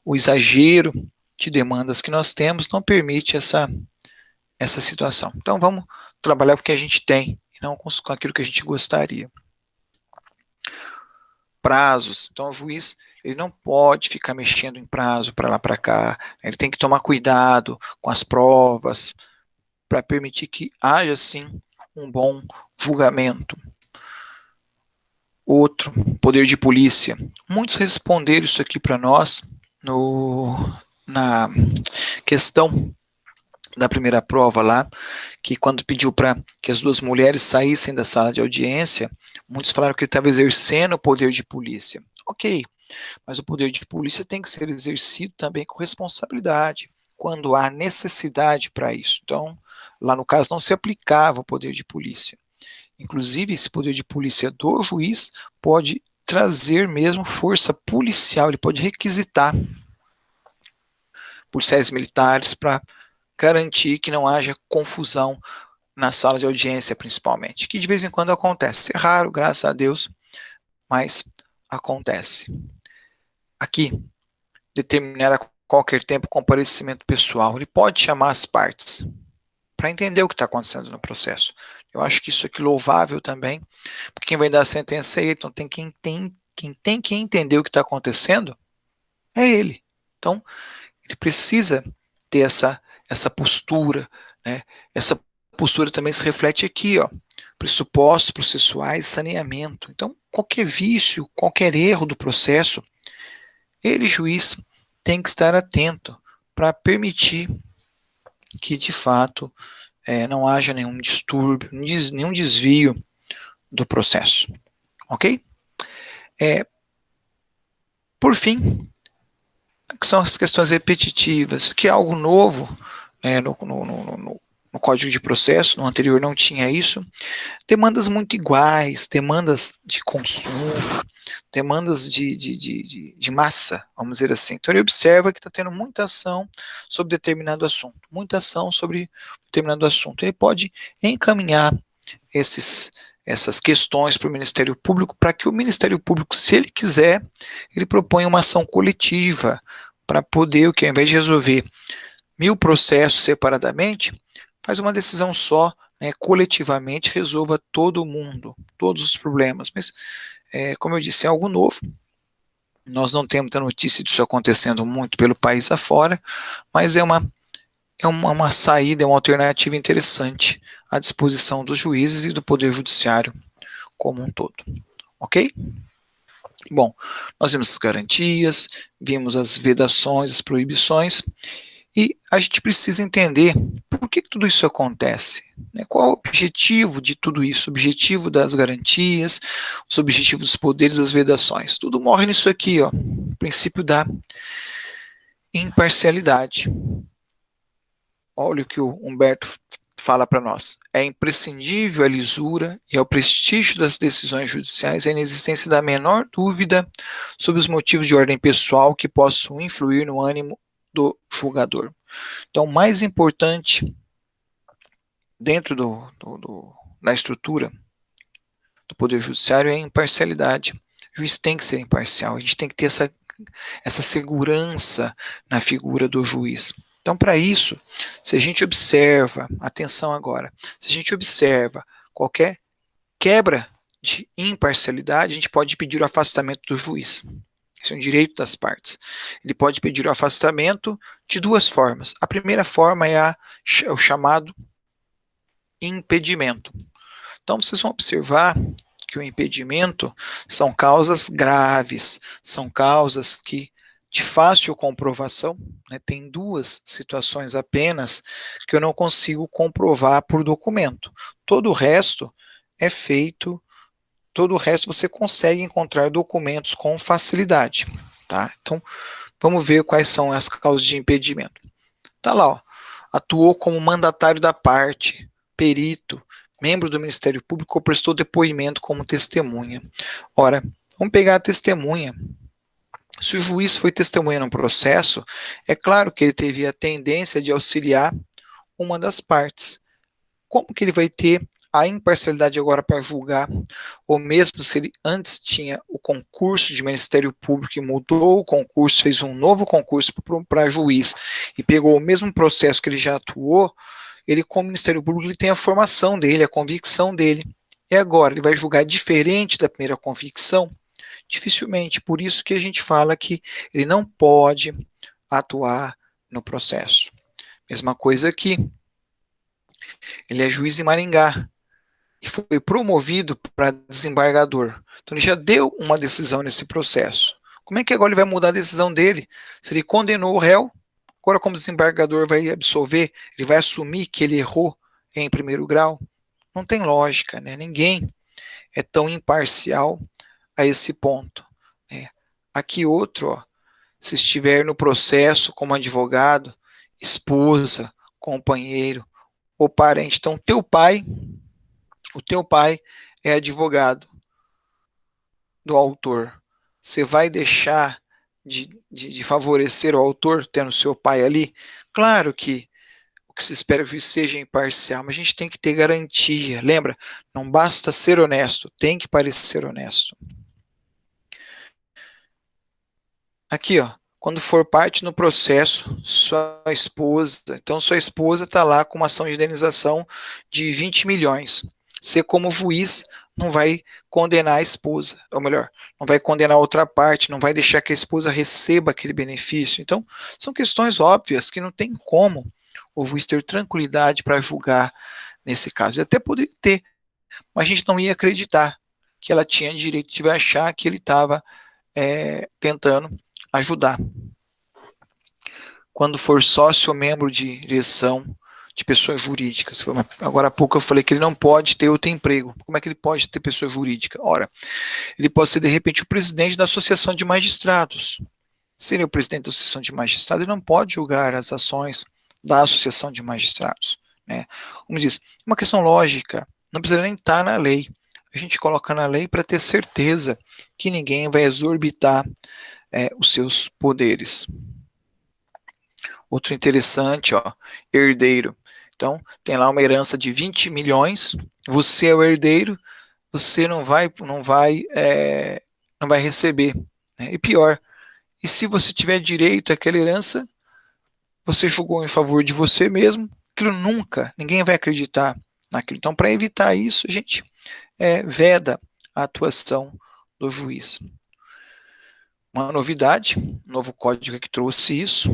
o exagero de demandas que nós temos não permite essa situação. Então vamos trabalhar com o que a gente tem e não com aquilo que a gente gostaria. Prazos. Então o juiz ele não pode ficar mexendo em prazo para lá para cá. Ele tem que tomar cuidado com as provas para permitir que haja sim um bom julgamento. Outro, poder de polícia. Muitos responderam isso aqui para nós na questão da primeira prova lá, que quando pediu para que as duas mulheres saíssem da sala de audiência, muitos falaram que ele estava exercendo o poder de polícia. Ok, mas o poder de polícia tem que ser exercido também com responsabilidade, quando há necessidade para isso. Então, lá no caso não se aplicava o poder de polícia. Inclusive, esse poder de polícia do juiz pode trazer mesmo força policial, ele pode requisitar policiais militares para garantir que não haja confusão na sala de audiência, principalmente, que de vez em quando acontece. É raro, graças a Deus, mas acontece. Aqui, determinar a qualquer tempo o comparecimento pessoal. Ele pode chamar as partes para entender o que está acontecendo no processo. Eu acho que isso aqui é louvável também, porque quem vai dar a sentença é ele, então quem tem que entender o que está acontecendo é ele. Então, ele precisa ter essa postura, né? Essa postura também se reflete aqui, ó, pressupostos processuais, saneamento. Então, qualquer vício, qualquer erro do processo, ele, juiz, tem que estar atento para permitir que, de fato, não haja nenhum distúrbio, nenhum desvio do processo. Ok? Por fim, que são as questões repetitivas, que é algo novo, né, no Código de Processo, no anterior não tinha isso. Demandas muito iguais, demandas de consumo, demandas de massa, vamos dizer assim. Então ele observa que está tendo muita ação sobre determinado assunto, muita ação sobre determinado assunto. Ele pode encaminhar essas questões para o Ministério Público, para que o Ministério Público, se ele quiser, ele propõe uma ação coletiva para poder, que ao invés de resolver 1000 processos separadamente, faz uma decisão só, né, coletivamente resolva todo mundo, todos os problemas. Mas, como eu disse, é algo novo. Nós não temos a notícia disso acontecendo muito pelo país afora, mas é uma saída, é uma alternativa interessante à disposição dos juízes e do Poder Judiciário como um todo. Ok? Bom, nós vimos as garantias, vimos as vedações, as proibições, e a gente precisa entender por que tudo isso acontece, né? Qual é o objetivo de tudo isso, o objetivo das garantias, os objetivos dos poderes, das vedações. Tudo morre nisso aqui, ó, o princípio da imparcialidade. Olha o que o Humberto fala para nós. É imprescindível a lisura e ao prestígio das decisões judiciais a inexistência da menor dúvida sobre os motivos de ordem pessoal que possam influir no ânimo do julgador. Então, o mais importante dentro da estrutura do Poder Judiciário é a imparcialidade. O juiz tem que ser imparcial, a gente tem que ter essa segurança na figura do juiz. Então, para isso, se a gente observa, atenção agora, se a gente observa qualquer quebra de imparcialidade, a gente pode pedir o afastamento do juiz. Esse é um direito das partes. Ele pode pedir o afastamento de duas formas. A primeira forma é o chamado impedimento. Então, vocês vão observar que o impedimento são causas graves, são causas que de fácil comprovação, né, tem duas situações apenas que eu não consigo comprovar por documento. Todo o resto é feito, todo o resto você consegue encontrar documentos com facilidade, tá? Então, vamos ver quais são as causas de impedimento. Tá lá, ó, atuou como mandatário da parte, perito, membro do Ministério Público ou prestou depoimento como testemunha. Ora, vamos pegar a testemunha. Se o juiz foi testemunha no processo, é claro que ele teve a tendência de auxiliar uma das partes. Como que ele vai ter a imparcialidade agora para julgar, ou mesmo se ele antes tinha o concurso de Ministério Público e mudou o concurso, fez um novo concurso para juiz e pegou o mesmo processo que ele já atuou, ele como Ministério Público ele tem a formação dele, a convicção dele. E agora, ele vai julgar diferente da primeira convicção? Dificilmente, por isso que a gente fala que ele não pode atuar no processo. Mesma coisa aqui, ele é juiz em Maringá e foi promovido para desembargador. Então ele já deu uma decisão nesse processo. Como é que agora ele vai mudar a decisão dele? Se ele condenou o réu, agora como desembargador vai absolver, ele vai assumir que ele errou em primeiro grau? Não tem lógica, né? Ninguém é tão imparcial a esse ponto, né? Aqui outro, ó, se estiver no processo como advogado, esposa, companheiro ou parente, então o teu pai é advogado do autor. Você vai deixar de favorecer o autor tendo seu pai ali? Claro que o que se espera é que o juiz seja imparcial, mas a gente tem que ter garantia. Lembra? Não basta ser honesto, tem que parecer honesto. Aqui, ó, quando for parte no processo, sua esposa, então sua esposa está lá com uma ação de indenização de 20 milhões. Você, como juiz, não vai condenar a esposa, ou melhor, não vai condenar a outra parte, não vai deixar que a esposa receba aquele benefício. Então, são questões óbvias que não tem como o juiz ter tranquilidade para julgar nesse caso. Ele até poderia ter, mas a gente não ia acreditar que ela tinha direito de achar que ele estava tentando ajudar. Quando for sócio ou membro de direção de pessoa jurídica. Agora há pouco eu falei que ele não pode ter outro emprego. Como é que ele pode ter pessoa jurídica? Ora, ele pode ser de repente o presidente da associação de magistrados. Se ele é o presidente da associação de magistrados, ele não pode julgar as ações da associação de magistrados, né? Como diz, uma questão lógica, não precisa nem estar na lei. A gente coloca na lei para ter certeza que ninguém vai exorbitar os seus poderes. Outro interessante, ó, herdeiro. Então, tem lá uma herança de 20 milhões, você é o herdeiro, você não vai receber, né? E pior, e se você tiver direito àquela herança, você julgou em favor de você mesmo, aquilo nunca, ninguém vai acreditar naquilo. Então, para evitar isso, a gente veda a atuação do juiz. Uma novidade, um novo código que trouxe isso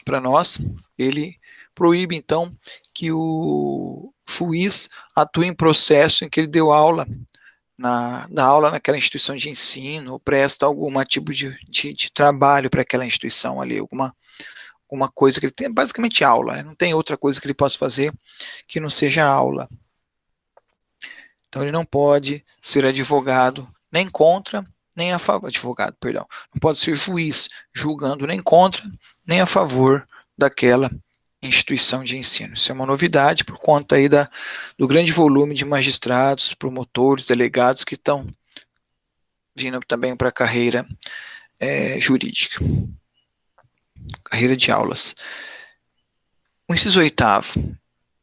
para nós, ele proíbe, então, que o juiz atue em processo em que ele deu aula, dá aula naquela instituição de ensino, ou presta algum tipo de trabalho para aquela instituição ali, alguma coisa que ele tem, basicamente aula, né? Não tem outra coisa que ele possa fazer que não seja aula. Então ele não pode ser advogado nem contra, nem a favor, advogado, perdão, não pode ser juiz julgando nem contra, nem a favor daquela instituição de ensino. Isso é uma novidade por conta aí do grande volume de magistrados, promotores, delegados que estão vindo também para a carreira jurídica, carreira de aulas. O inciso 8º,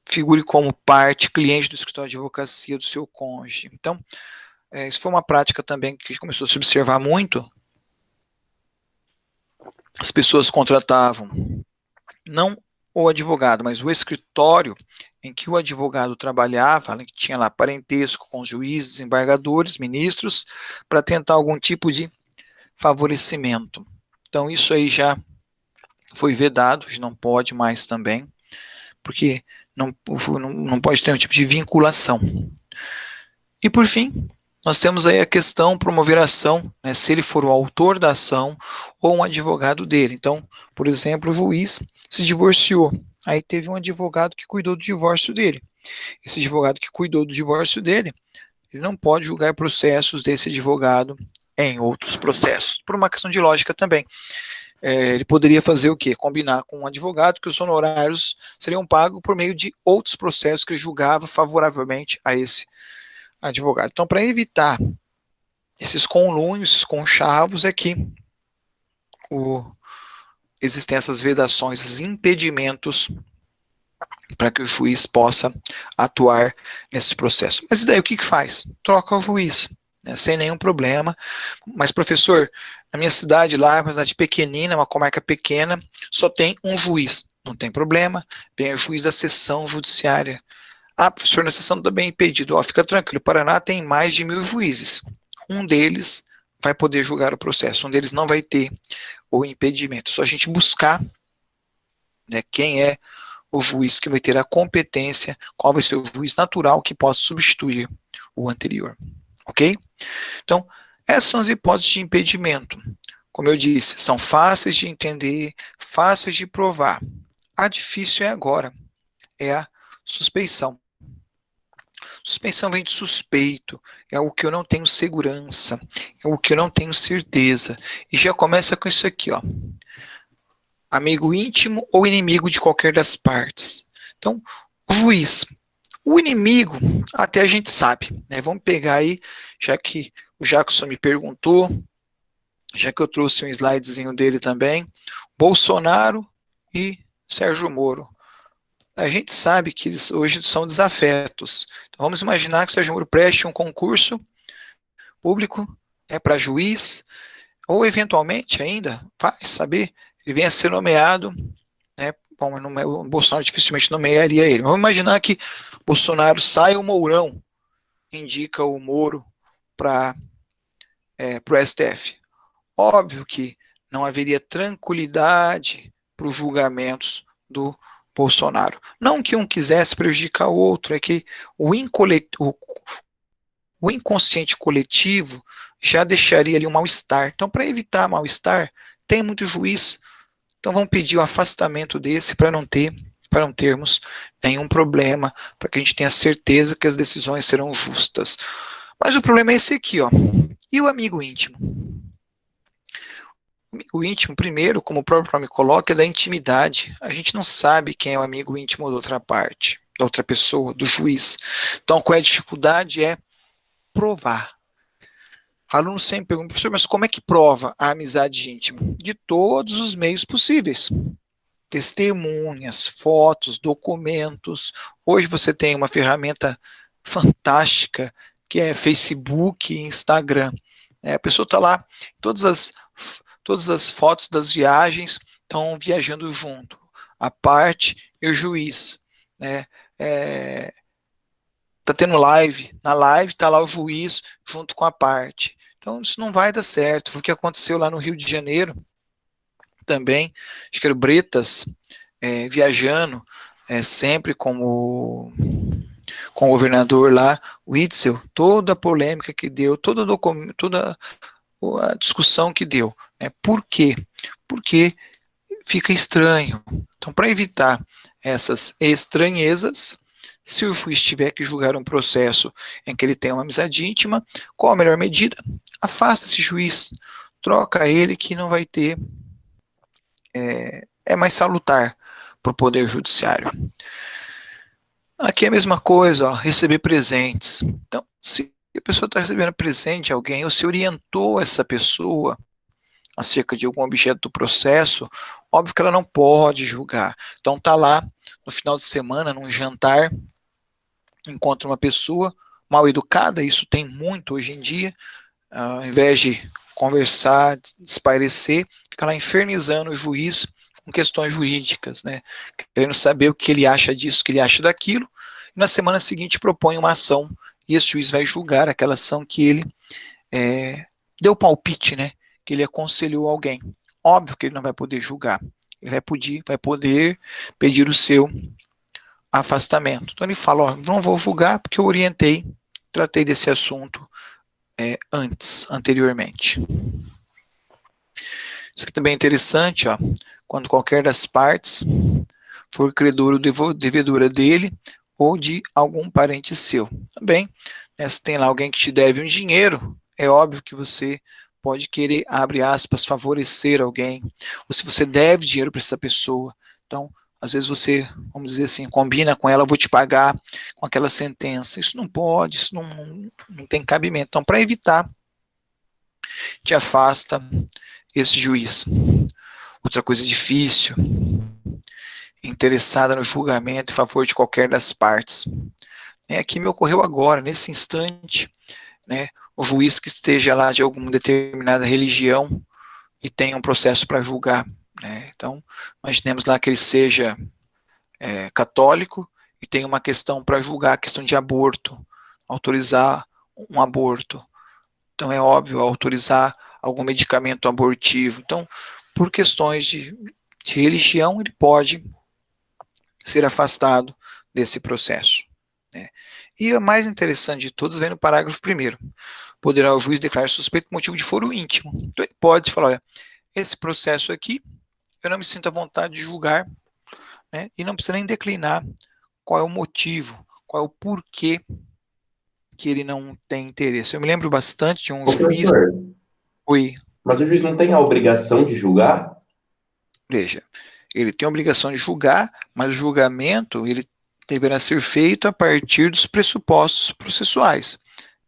figure como parte, cliente do escritório de advocacia do seu cônjuge. Então, isso foi uma prática também que começou a se observar muito. As pessoas contratavam não o advogado, mas o escritório em que o advogado trabalhava, que tinha lá parentesco com os juízes, desembargadores, ministros, para tentar algum tipo de favorecimento. Então, isso aí já foi vedado, não pode mais também, porque não pode ter um tipo de vinculação. E, por fim, nós temos aí a questão promover a ação, né, se ele for o autor da ação ou um advogado dele. Então, por exemplo, o juiz se divorciou, aí teve um advogado que cuidou do divórcio dele. Esse advogado que cuidou do divórcio dele, ele não pode julgar processos desse advogado em outros processos, por uma questão de lógica também. Ele poderia fazer o quê? Combinar com um advogado que os honorários seriam pagos por meio de outros processos que ele julgava favoravelmente a esse advogado. Então, para evitar esses conluios, esses conchavos, é que existem essas vedações, esses impedimentos para que o juiz possa atuar nesse processo. Mas e daí o que faz? Troca o juiz, né, sem nenhum problema. Mas, professor, na minha cidade lá, uma cidade pequenina, uma comarca pequena, só tem um juiz. Não tem problema, vem o juiz da seção judiciária. Ah, professor, na seção também é impedido. Ó, fica tranquilo, o Paraná tem mais de 1.000 juízes. Um deles vai poder julgar o processo, um deles não vai ter o impedimento. Só a gente buscar, né, quem é o juiz que vai ter a competência, qual vai ser o juiz natural que possa substituir o anterior. Ok? Então, essas são as hipóteses de impedimento. Como eu disse, são fáceis de entender, fáceis de provar. A difícil é agora, é a suspeição. Suspeição vem de suspeito, é algo que eu não tenho segurança, é algo que eu não tenho certeza. E já começa com isso aqui, ó. Amigo íntimo ou inimigo de qualquer das partes. Então, o juiz. O inimigo, até a gente sabe, né? Vamos pegar aí, já que o Jackson me perguntou, já que eu trouxe um slidezinho dele também, Bolsonaro e Sérgio Moro. A gente sabe que eles hoje são desafetos. Então vamos imaginar que o Sérgio Moro preste um concurso público, para juiz, ou eventualmente ainda, vai saber, ele venha a ser nomeado, né? Bom, o Bolsonaro dificilmente nomearia ele. Vamos imaginar que Bolsonaro sai o Mourão, indica o Moro para o STF. Óbvio que não haveria tranquilidade para os julgamentos do Bolsonaro. Não que um quisesse prejudicar o outro, é que o inconsciente coletivo já deixaria ali um mal-estar. Então, para evitar mal-estar, tem muito juiz. Então, vamos pedir o afastamento desse para não termos nenhum problema, para que a gente tenha certeza que as decisões serão justas. Mas o problema é esse aqui, ó. E o amigo íntimo? O amigo íntimo, primeiro, como o próprio nome coloca, é da intimidade. A gente não sabe quem é o amigo íntimo da outra parte, da outra pessoa, do juiz. Então, qual é a dificuldade? É provar. Alunos sempre perguntam, professor, mas como é que prova a amizade íntima? De todos os meios possíveis. Testemunhas, fotos, documentos. Hoje você tem uma ferramenta fantástica, que é Facebook e Instagram. A pessoa está lá, todas as fotos das viagens estão viajando junto, a parte e o juiz. Né? Tá tendo live, na live está lá o juiz junto com a parte. Então isso não vai dar certo. Foi o que aconteceu lá no Rio de Janeiro também. Acho que era o Bretas viajando sempre com o governador lá, o Witzel, toda a polêmica que deu, toda a discussão que deu. Né? Por quê? Porque fica estranho. Então, para evitar essas estranhezas, se o juiz tiver que julgar um processo em que ele tem uma amizade íntima, qual a melhor medida? Afasta esse juiz, troca ele que não vai ter, é mais salutar para o Poder Judiciário. Aqui é a mesma coisa, ó, receber presentes. Então, se a pessoa está recebendo presente de alguém, ou se orientou essa pessoa acerca de algum objeto do processo, óbvio que ela não pode julgar. Então tá lá no final de semana, num jantar, encontra uma pessoa mal educada, isso tem muito hoje em dia, ao invés de conversar, espairecer, fica lá infernizando o juiz com questões jurídicas, né? Querendo saber o que ele acha disso, o que ele acha daquilo, e na semana seguinte propõe uma ação, e esse juiz vai julgar aquela ação que ele deu palpite, né? Que ele aconselhou alguém. Óbvio que ele não vai poder julgar, ele vai poder pedir o seu afastamento. Então ele fala, ó, não vou julgar porque eu orientei, tratei desse assunto anteriormente. Isso aqui também é interessante, ó, quando qualquer das partes for credor ou devedora dele ou de algum parente seu. Também, né, se tem lá alguém que te deve um dinheiro, é óbvio que você pode querer, abre aspas, favorecer alguém, ou se você deve dinheiro para essa pessoa. Então, às vezes você, vamos dizer assim, combina com ela, vou te pagar com aquela sentença. Isso não pode, isso não tem cabimento. Então, para evitar, te afasta esse juiz. Outra coisa difícil, interessada no julgamento em favor de qualquer das partes. Aqui me ocorreu agora, nesse instante, né, o juiz que esteja lá de alguma determinada religião e tenha um processo para julgar, né? Então, imaginemos lá que ele seja católico e tenha uma questão para julgar, a questão de aborto, autorizar um aborto. Então, é óbvio, autorizar algum medicamento abortivo. Então, por questões de religião, ele pode ser afastado desse processo, né? E o mais interessante de todos vem no parágrafo 1º. Poderá o juiz declarar suspeito por motivo de foro íntimo. Então ele pode falar, olha, esse processo aqui, eu não me sinto à vontade de julgar, né? E não precisa nem declinar qual é o motivo, qual é o porquê que ele não tem interesse. Eu me lembro bastante de um juiz... Professor, Oi, mas o juiz não tem a obrigação de julgar? veja, ele tem a obrigação de julgar, mas o julgamento ele deverá ser feito a partir dos pressupostos processuais,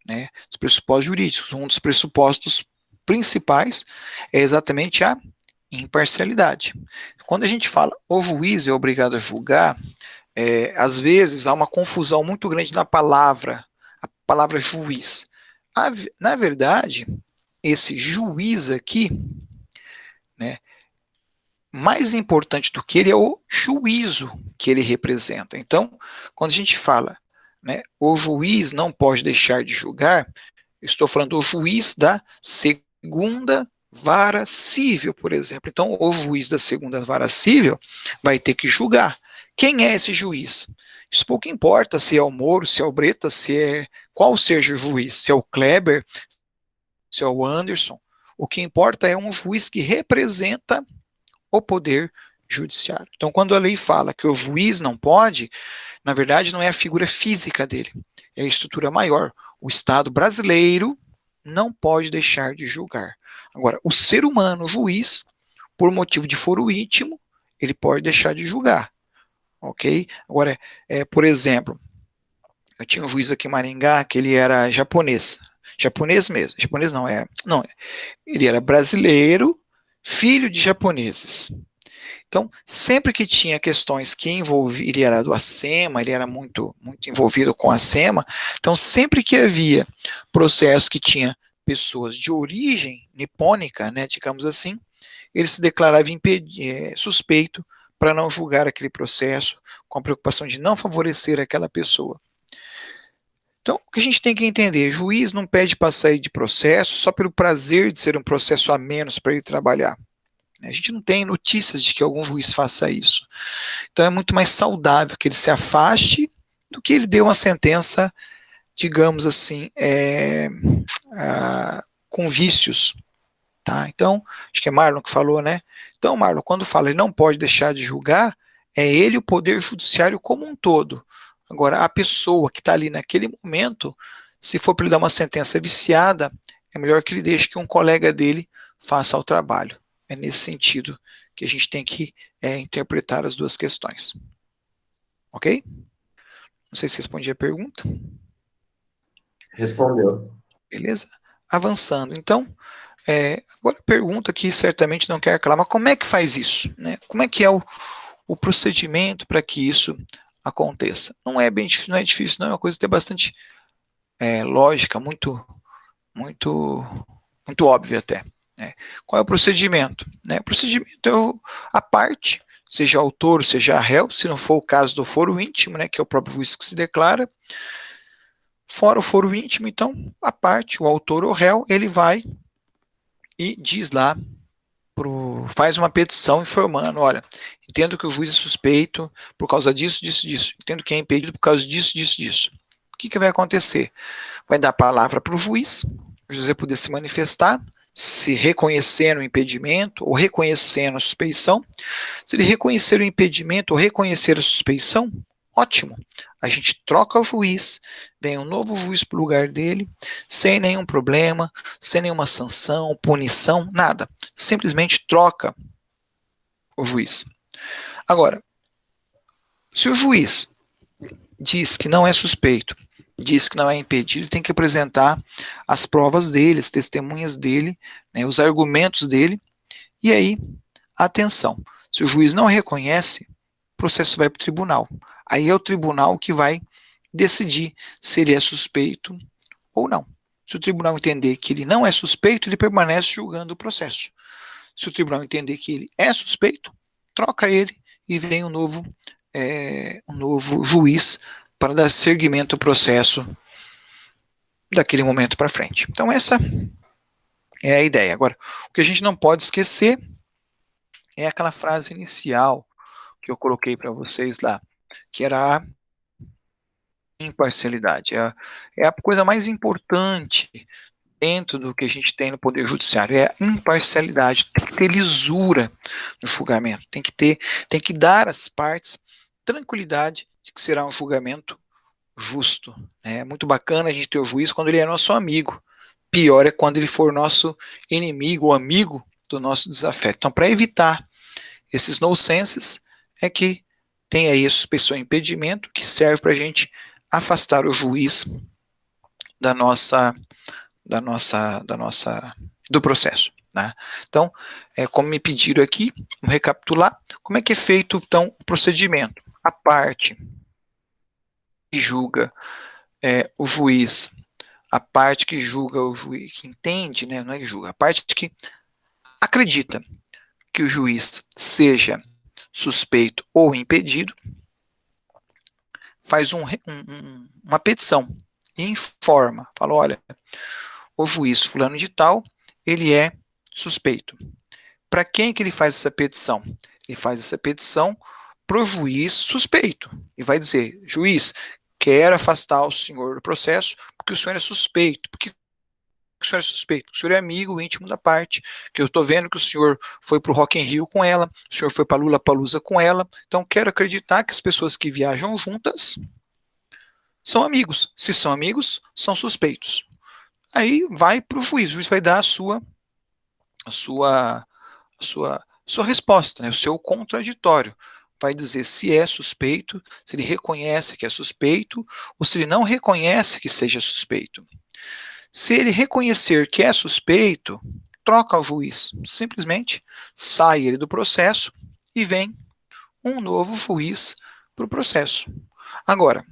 né, dos pressupostos jurídicos. Um dos pressupostos principais é exatamente a imparcialidade. Quando a gente fala o juiz é obrigado a julgar, às vezes há uma confusão muito grande na palavra, a palavra juiz. Na verdade, esse juiz aqui, né, mais importante do que ele é o juízo que ele representa. Então, quando a gente fala, né, o juiz não pode deixar de julgar, eu estou falando do juiz da segunda vara civil, por exemplo. Então, o juiz da segunda vara civil vai ter que julgar. Quem é esse juiz? Isso pouco importa se é o Moro, se é o Bretas, se é qual seja o juiz, se é o Kleber, se é o Anderson. O que importa é um juiz que representa o poder judiciário. Então, quando a lei fala que o juiz não pode, na verdade não é a figura física dele, é a estrutura maior. O Estado brasileiro não pode deixar de julgar. Agora, o ser humano, o juiz, por motivo de foro íntimo, ele pode deixar de julgar, ok? Agora, por exemplo, eu tinha um juiz aqui em Maringá que ele era japonês mesmo, japonês não, ele era brasileiro, filho de japoneses. Então, sempre que tinha questões que envolviam, ele era do ACEMA, ele era muito envolvido com a ACEMA, então sempre que havia processo que tinha pessoas de origem nipônica, né, digamos assim, ele se declarava suspeito para não julgar aquele processo, com a preocupação de não favorecer aquela pessoa. Então, o que a gente tem que entender, juiz não pede para sair de processo só pelo prazer de ser um processo a menos para ele trabalhar. A gente não tem notícias de que algum juiz faça isso. Então é muito mais saudável que ele se afaste do que ele dê uma sentença, digamos assim, com vícios. Tá? Então, acho que é Marlon que falou, né? Então, Marlon, quando fala ele não pode deixar de julgar, é ele o poder judiciário como um todo. Agora, a pessoa que está ali naquele momento, se for para ele dar uma sentença viciada, é melhor que ele deixe que um colega dele faça o trabalho. É nesse sentido que a gente tem que interpretar as duas questões. Ok? Não sei se respondi a pergunta. Respondeu. Beleza? Avançando. Então, agora a pergunta que certamente não quer calar, mas como é que faz isso? Né? Como é que é o procedimento para que isso aconteça? Não é difícil, não é uma coisa que tem bastante lógica, muito óbvia até. Né? Qual é o procedimento? Né? O procedimento é a parte, seja autor, seja réu, se não for o caso do foro íntimo, né, que é o próprio juiz que se declara. Fora o foro íntimo, então, a parte, o autor ou réu, ele vai e diz lá, faz uma petição informando, olha, entendo que o juiz é suspeito por causa disso, disso, disso. Entendo que é impedido por causa disso, disso, disso. O que vai acontecer? Vai dar a palavra para o juiz vai poder se manifestar, se reconhecendo o impedimento ou reconhecendo a suspeição. Se ele reconhecer o impedimento ou reconhecer a suspeição, ótimo. A gente troca o juiz, vem um novo juiz para o lugar dele, sem nenhum problema, sem nenhuma sanção, punição, nada. Simplesmente troca o juiz. Agora, se o juiz diz que não é suspeito, diz que não é impedido, tem que apresentar as provas dele, as testemunhas dele, né, os argumentos dele, e aí, atenção, se o juiz não reconhece, processo vai para o tribunal. Aí é o tribunal que vai decidir se ele é suspeito ou não. Se o tribunal entender que ele não é suspeito, ele permanece julgando o processo. Se o tribunal entender que ele é suspeito, troca ele e vem um novo juiz para dar seguimento ao processo daquele momento para frente. Então essa é a ideia. Agora, o que a gente não pode esquecer é aquela frase inicial que eu coloquei para vocês lá, que era a imparcialidade. É a coisa mais importante dentro do que a gente tem no Poder Judiciário, é a imparcialidade, tem que ter lisura no julgamento, tem que dar às partes tranquilidade de que será um julgamento justo. Né? É muito bacana a gente ter o juiz quando ele é nosso amigo, pior é quando ele for nosso inimigo ou amigo do nosso desafeto. Então, para evitar esses nonsenses, é que tem aí a suspeição e impedimento, que serve para a gente afastar o juiz do processo. Né? Então, como me pediram aqui, vamos recapitular, como é que é feito, então, o procedimento? A parte que julga o juiz, a parte que julga o juiz, que entende, né, não é que julga, a parte que acredita que o juiz seja suspeito ou impedido, faz uma petição e informa, fala, olha, o juiz fulano de tal, ele é suspeito. Para quem que ele faz essa petição? Ele faz essa petição para o juiz suspeito. E vai dizer, juiz, quero afastar o senhor do processo porque o senhor é suspeito. Por que o senhor é suspeito? O senhor é amigo íntimo da parte, que eu estou vendo que o senhor foi para o Rock in Rio com ela, o senhor foi para Lollapalooza com ela, então quero acreditar que as pessoas que viajam juntas são amigos. Se são amigos, são suspeitos. Aí vai para o juiz vai dar a sua resposta, né, o seu contraditório. Vai dizer se é suspeito, se ele reconhece que é suspeito, ou se ele não reconhece que seja suspeito. Se ele reconhecer que é suspeito, troca o juiz. Simplesmente sai ele do processo e vem um novo juiz para o processo. Agora,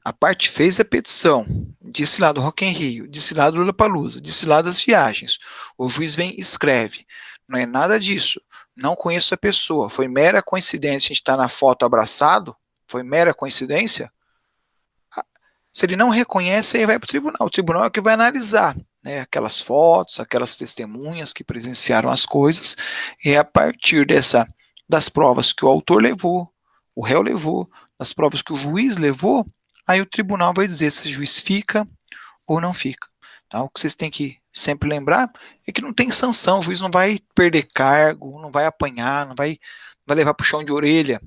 a parte fez a petição, disse lá do Rock in Rio, disse lá do Lollapalooza, disse lá das viagens. O juiz vem e escreve. Não é nada disso. Não conheço a pessoa. Foi mera coincidência a gente estar na foto abraçado? Foi mera coincidência? Se ele não reconhece, aí vai para o tribunal. O tribunal é que vai analisar, né, aquelas fotos, aquelas testemunhas que presenciaram as coisas, e a partir das provas que o autor levou, o réu levou, das provas que o juiz levou, aí o tribunal vai dizer se o juiz fica ou não fica. Então, o que vocês têm que sempre lembrar é que não tem sanção, o juiz não vai perder cargo, não vai apanhar, não vai levar para o chão de orelha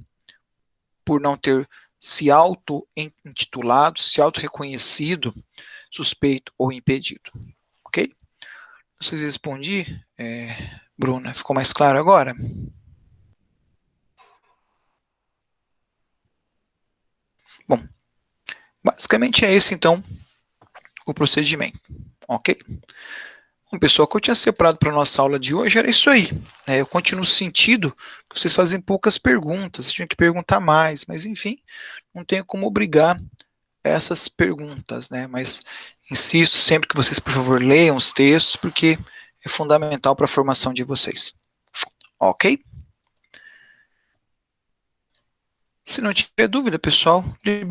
por não ter se auto-intitulado, se auto-reconhecido, suspeito ou impedido. Ok? Não sei se respondi, Bruna, ficou mais claro agora? Bom, basicamente é esse, então, o procedimento. Ok? Bom, pessoal, o que eu tinha separado para a nossa aula de hoje era isso aí. Eu continuo sentindo que vocês fazem poucas perguntas, vocês tinham que perguntar mais, mas enfim, não tenho como obrigar essas perguntas, né? Mas insisto sempre que vocês, por favor, leiam os textos, porque é fundamental para a formação de vocês. Ok? Se não tiver dúvida, pessoal, libero